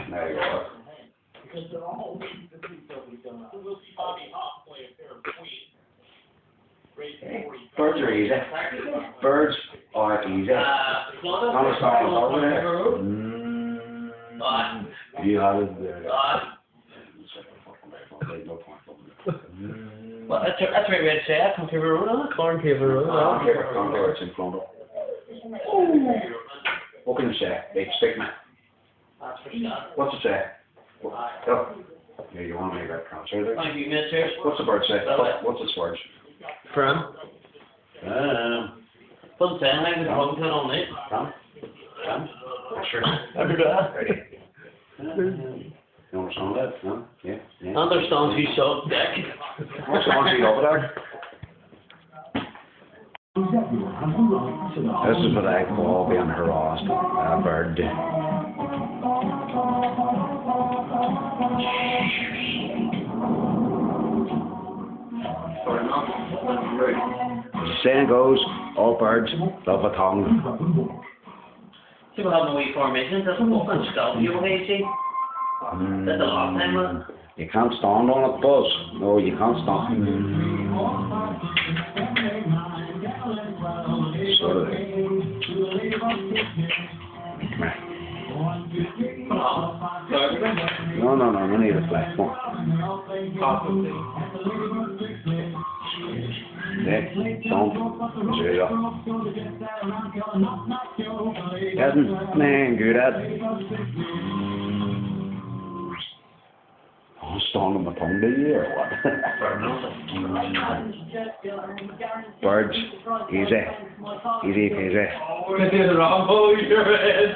There you go. Birds are easy. Birds are easy. Understand what's over there? You have it there. Well, that's the right way to say it. Country Road, isn't it? Corn Cable Road. It's in front of. What can you say? Big stick man. What's it say? Oh. Yeah, you want to make that concert there? Thank you, mister. What's the bird say? What's its words? From? Doesn't say anything, there's one on it. From? Sure. Ready? You understand that? No? Yeah? Yeah. Understand who shot Dick. What's the one sheet over there? This is what I call being harassed by a bird. As the saying goes, all birds love a tongue. People have no wee formation, doesn't fucking stop you, hey, see? That's a long time, man. You can't stand on it, Buzz. No, you can't stand. Sort of. No, no need a flat one. Nick, don't. Zero. Isn't man good at it? I'm stalling my tongue, do you, or what? Birds, easy. Easy peasy. Rambo, your head.